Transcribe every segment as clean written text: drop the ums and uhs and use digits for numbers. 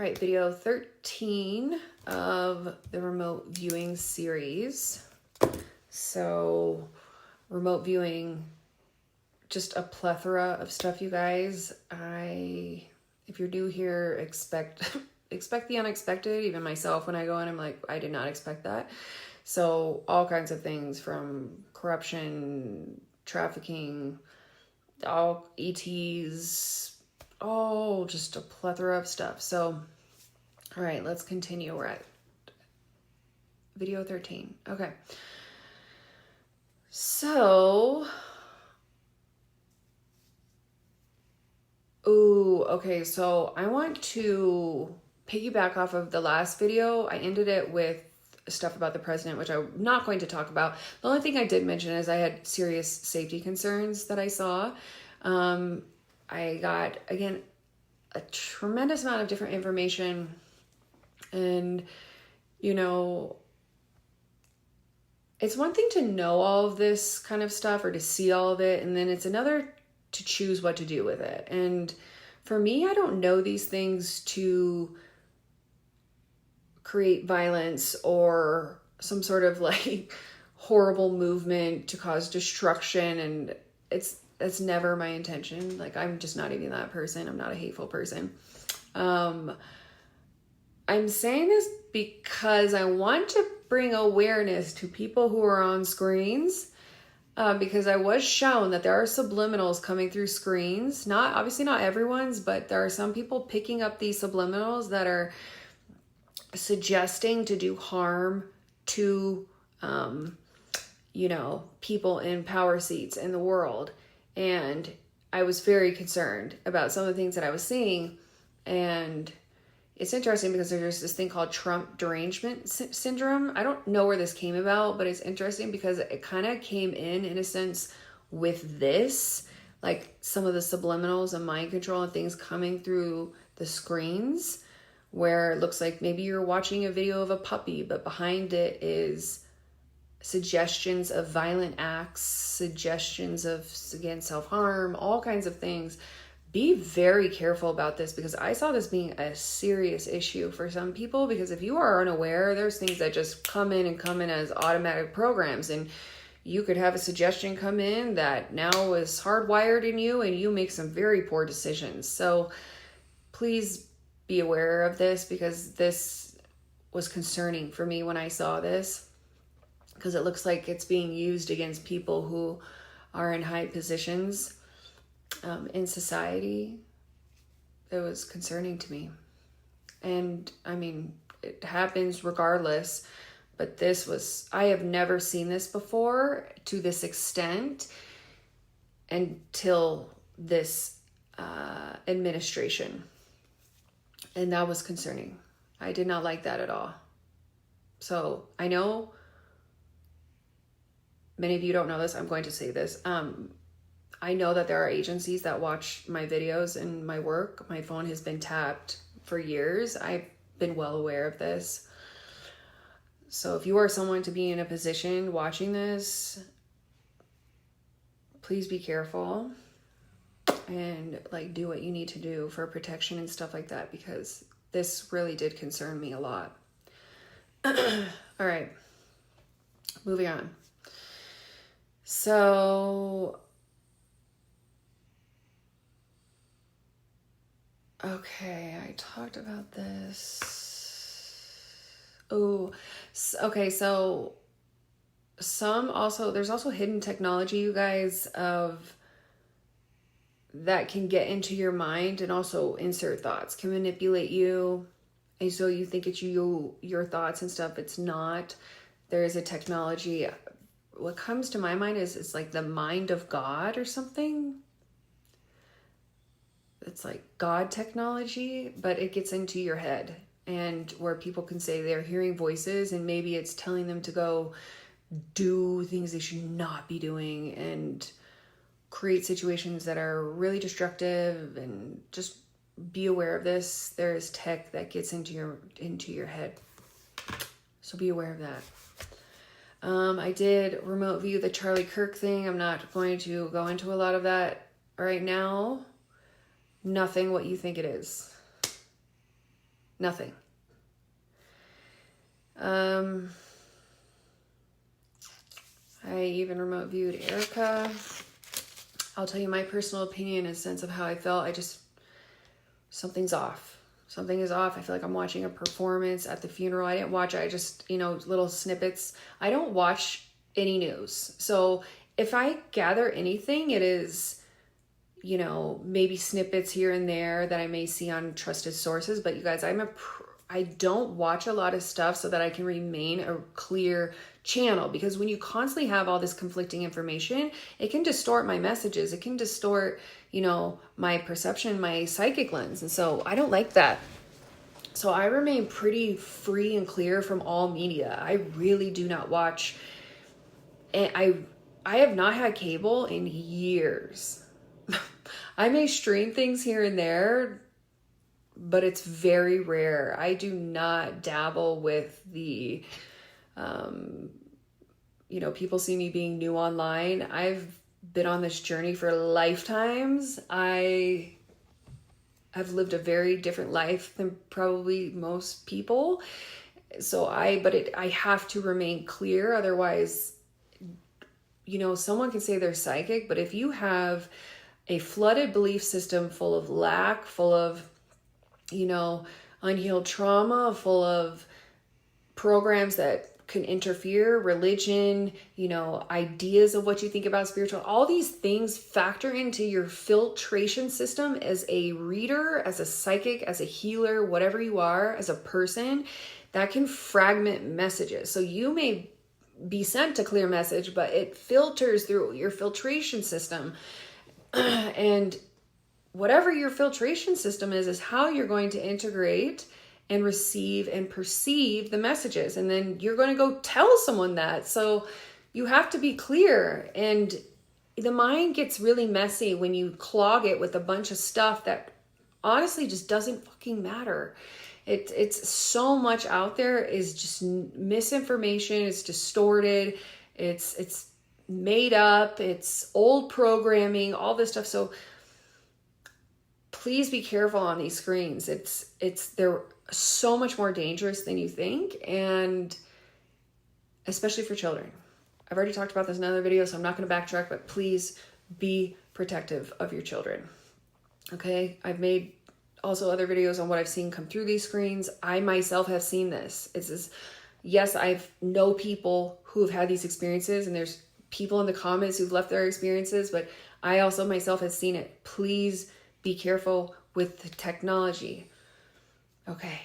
All right, video 13 of the remote viewing series. So remote viewing, just a plethora of stuff, you guys. If you're new here, expect the unexpected. Even myself, when I go in, I'm like, I did not expect that. So all kinds of things, from corruption, trafficking, all ETs, all just a plethora of stuff. So, all right, let's continue. We're at video 13. Okay. So, okay. So I want to piggyback off of the last video. I ended it with stuff about the president, which I'm not going to talk about. The only thing I did mention is I had serious safety concerns that I saw. I got, again, a tremendous amount of different information, and, you know, it's one thing to know all of this kind of stuff or to see all of it, and then it's another to choose what to do with it. And for me, I don't know these things to create violence or some sort of like horrible movement to cause destruction, and that's never my intention. Like, I'm just not even that person. I'm not a hateful person. I'm saying this because I want to bring awareness to people who are on screens, because I was shown that there are subliminals coming through screens. Obviously not everyone's, but there are some people picking up these subliminals that are suggesting to do harm to, people in power seats in the world. And I was very concerned about some of the things that I was seeing. And it's interesting because there's this thing called Trump derangement syndrome. I don't know where this came about, but it's interesting because it kind of came in a sense with this, like some of the subliminals and mind control and things coming through the screens, where it looks like maybe you're watching a video of a puppy, but behind it is suggestions of violent acts, suggestions of, again, self-harm, all kinds of things. Be very careful about this, because I saw this being a serious issue for some people, because if you are unaware, there's things that just come in as automatic programs, and you could have a suggestion come in that now is hardwired in you, and you make some very poor decisions. So please be aware of this, because this was concerning for me when I saw this, because it looks like it's being used against people who are in high positions in society. It was concerning to me. And I mean, it happens regardless, but I have never seen this before to this extent until this administration. And that was concerning. I did not like that at all. So I know many of you don't know this. I'm going to say this. I know that there are agencies that watch my videos and my work. My phone has been tapped for years. I've been well aware of this. So if you are someone to be in a position watching this, please be careful and do what you need to do for protection and stuff like that, because this really did concern me a lot. All right, moving on. So, okay, I talked about this. Okay, so there's also hidden technology, you guys, that can get into your mind and also insert thoughts, can manipulate you. And so you think it's your thoughts and stuff. It's not. There is a technology. What comes to my mind is it's like the mind of God or something. It's like God technology, but it gets into your head, and where people can say they're hearing voices, and maybe it's telling them to go do things they should not be doing and create situations that are really destructive. And just be aware of this. There is tech that gets into your head. So be aware of that. I did remote view the Charlie Kirk thing. I'm not going to go into a lot of that right now. Nothing what you think it is. Nothing. I even remote viewed Erica. I'll tell you my personal opinion in a sense of how I felt. Something's off. Something is off. I feel like I'm watching a performance at the funeral. I didn't watch it. I just, little snippets. I don't watch any news. So if I gather anything, it is, maybe snippets here and there that I may see on trusted sources. But you guys, I don't watch a lot of stuff so that I can remain a clear channel, because when you constantly have all this conflicting information, it can distort my messages. It can distort, my perception, my psychic lens. And so I don't like that. So I remain pretty free and clear from all media. I really do not watch. And I have not had cable in years. I may stream things here and there, but it's very rare. I do not dabble with the, people see me being new online. I've been on this journey for lifetimes. I have lived a very different life than probably most people. So I have to remain clear. Otherwise, someone can say they're psychic, but if you have a flooded belief system full of lack, full of unhealed trauma, full of programs that can interfere, religion, ideas of what you think about spiritual, all these things factor into your filtration system as a reader, as a psychic, as a healer, whatever you are, as a person, that can fragment messages. So you may be sent a clear message, but it filters through your filtration system. And whatever your filtration system is how you're going to integrate and receive and perceive the messages. And then you're going to go tell someone that. So you have to be clear. And the mind gets really messy when you clog it with a bunch of stuff that honestly just doesn't fucking matter. It's so much out there is just misinformation. It's distorted. It's made up. It's old programming, all this stuff. So please be careful on these screens. They're so much more dangerous than you think, and especially for children. I've already talked about this in another video, so I'm not going to backtrack, but please be protective of your children. Okay? I've made also other videos on what I've seen come through these screens. I myself have seen this. Yes, I've know people who have had these experiences, and there's people in the comments who've left their experiences, but I also myself have seen it. Please be careful with the technology. Okay.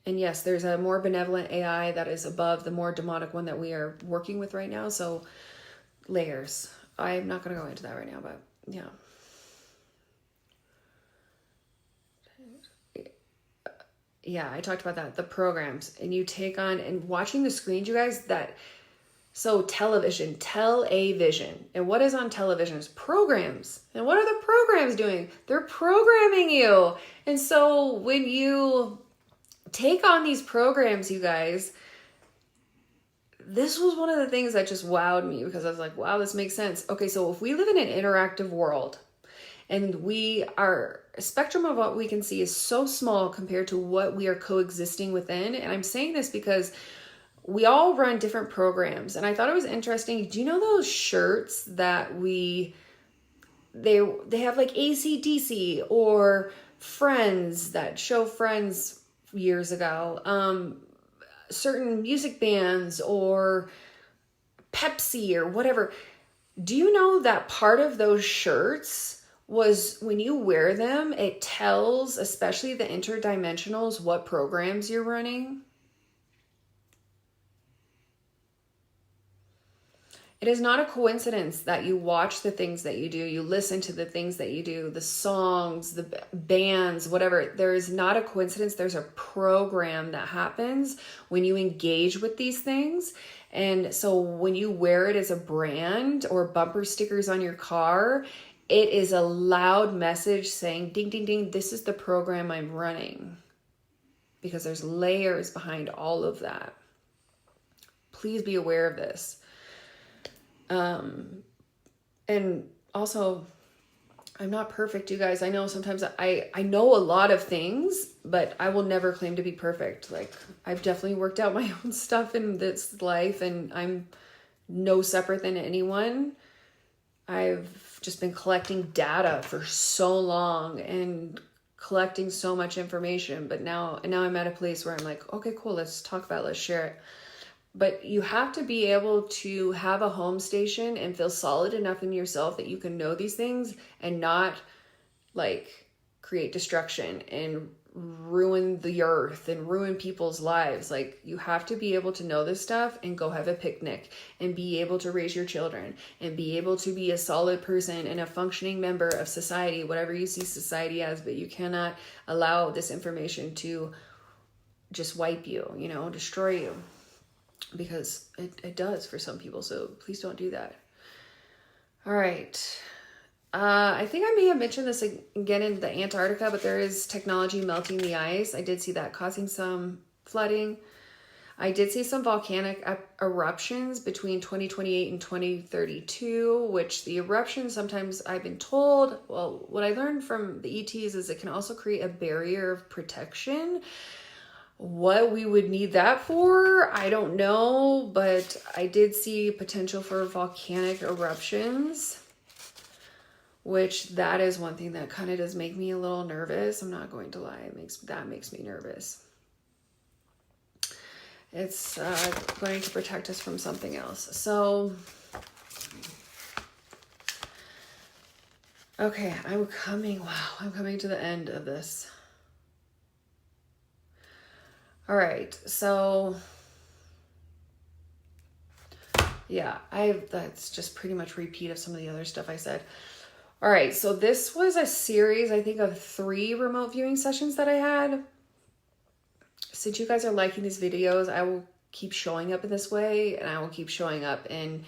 And yes, there's a more benevolent AI that is above the more demonic one that we are working with right now. So layers. I'm not going to go into that right now, but yeah. Yeah, I talked about that. The programs. And you take on, and watching the screens, you guys, so television. And what is on television is programs. And what are the programs doing? They're programming you. And so when you take on these programs, you guys, this was one of the things that just wowed me, because I was like, wow, this makes sense. Okay, so if we live in an interactive world and a spectrum of what we can see is so small compared to what we are coexisting within. And I'm saying this because we all run different programs. And I thought it was interesting. Do you know those shirts that they have like AC/DC or Friends, that show Friends years ago, certain music bands or Pepsi or whatever. Do you know that part of those shirts was when you wear them, it tells, especially the interdimensionals, what programs you're running? It is not a coincidence that you watch the things that you do, you listen to the things that you do, the songs, the bands, whatever. There is not a coincidence. There's a program that happens when you engage with these things. And so when you wear it as a brand or bumper stickers on your car, it is a loud message saying, ding, ding, ding, this is the program I'm running. Because there's layers behind all of that. Please be aware of this. And also, I'm not perfect, you guys. I know sometimes I know a lot of things, but I will never claim to be perfect. Like, I've definitely worked out my own stuff in this life, and I'm no separate than anyone. I've just been collecting data for so long and collecting so much information, but now I'm at a place where I'm like, okay, cool, let's talk about it, let's share it. But you have to be able to have a home station and feel solid enough in yourself that you can know these things and not like create destruction and ruin the earth and ruin people's lives. Like, you have to be able to know this stuff and go have a picnic and be able to raise your children and be able to be a solid person and a functioning member of society, whatever you see society as. But you cannot allow this information to just wipe you, you know, destroy you, because it does for some people. So please don't do that. All right. I think I may have mentioned this again in the Antarctica, but there is technology melting the ice. I did see that causing some flooding. I did see some volcanic eruptions between 2028 and 2032, which the eruptions, sometimes I've been told, well, what I learned from the ETs is it can also create a barrier of protection. What we would need that for, I don't know, but I did see potential for volcanic eruptions, which that is one thing that kind of does make me a little nervous. I'm not going to lie. That makes me nervous. It's going to protect us from something else. So, okay, I'm coming to the end of this. All right, so yeah, that's just pretty much repeat of some of the other stuff I said. All right, so this was a series, I think, of 3 remote viewing sessions that I had. Since you guys are liking these videos, I will keep showing up in this way, and I will keep showing up in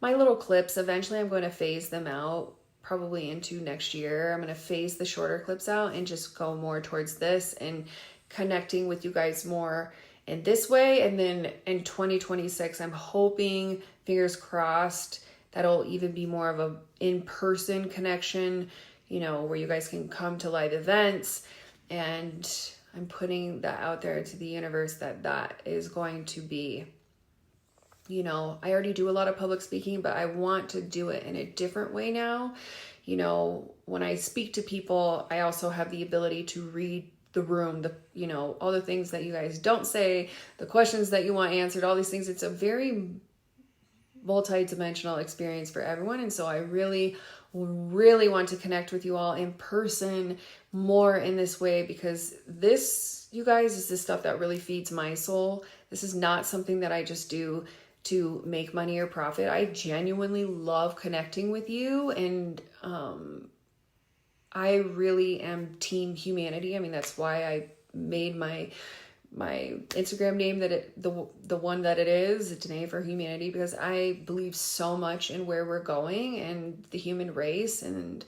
my little clips. Eventually, I'm going to phase them out, probably into next year. I'm going to phase the shorter clips out and just go more towards this and connecting with you guys more in this way. And then in 2026, I'm hoping, fingers crossed, that'll even be more of a in-person connection, you know, where you guys can come to live events. And I'm putting that out there to the universe that is going to be, you know, I already do a lot of public speaking, but I want to do it in a different way now. You know, when I speak to people, I also have the ability to read the room, you know, all the things that you guys don't say, the questions that you want answered, all these things. It's a very multi-dimensional experience for everyone. And so I really want to connect with you all in person more in this way, because this, you guys, is the stuff that really feeds my soul. This is not something that I just do to make money or profit. I genuinely love connecting with you, and I really am team humanity. I mean, that's why I made my Instagram name the one that it is, Danae for Humanity, because I believe so much in where we're going and the human race. And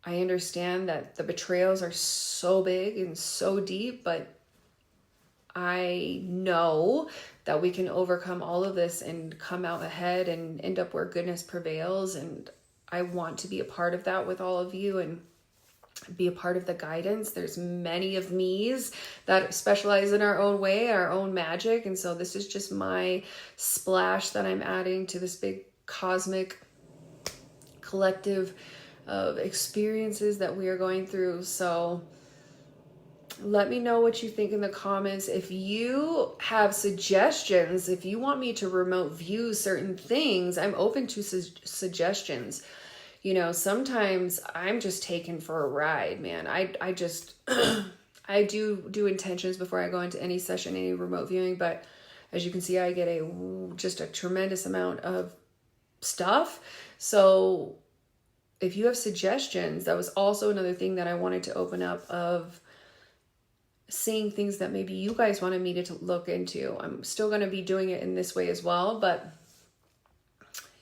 I understand that the betrayals are so big and so deep, but I know that we can overcome all of this and come out ahead and end up where goodness prevails. And I want to be a part of that with all of you and be a part of the guidance. There's many of me's that specialize in our own way, our own magic. And so this is just my splash that I'm adding to this big cosmic collective of experiences that we are going through. So let me know what you think in the comments. If you have suggestions, if you want me to remote view certain things, I'm open to suggestions. You know, sometimes I'm just taken for a ride, man. I just, I do intentions before I go into any session, any remote viewing. But as you can see, I get just a tremendous amount of stuff. So if you have suggestions, that was also another thing that I wanted to open up, of seeing things that maybe you guys wanted me to look into. I'm still going to be doing it in this way as well, but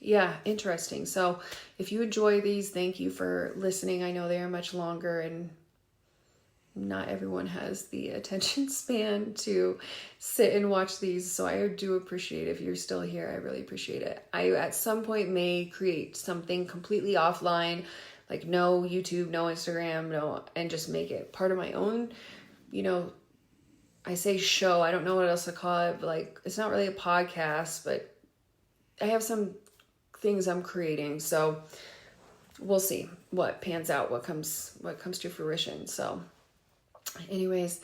yeah, interesting. So if you enjoy these, thank you for listening. I know they are much longer and not everyone has the attention span to sit and watch these. So I do appreciate if you're still here. I really appreciate it. I, at some point, may create something completely offline, like no YouTube, no Instagram, no, and just make it part of my own, you know, I say show, I don't know what else to call it, but like, it's not really a podcast, but I have some things I'm creating. So we'll see what pans out, what comes to fruition. So anyways,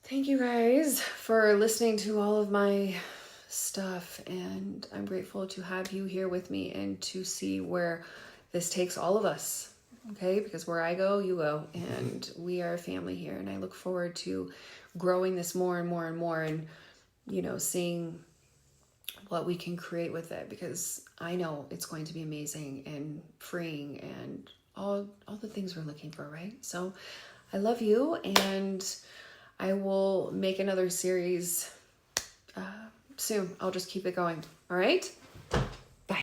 thank you guys for listening to all of my stuff, and I'm grateful to have you here with me and to see where this takes all of us. Okay, because where I go, you go, and we are a family here, and I look forward to growing this more and more and more, and you know, seeing what we can create with it, because I know it's going to be amazing and freeing and all the things we're looking for, right? So I love you, and I will make another series soon. I'll just keep it going. All right.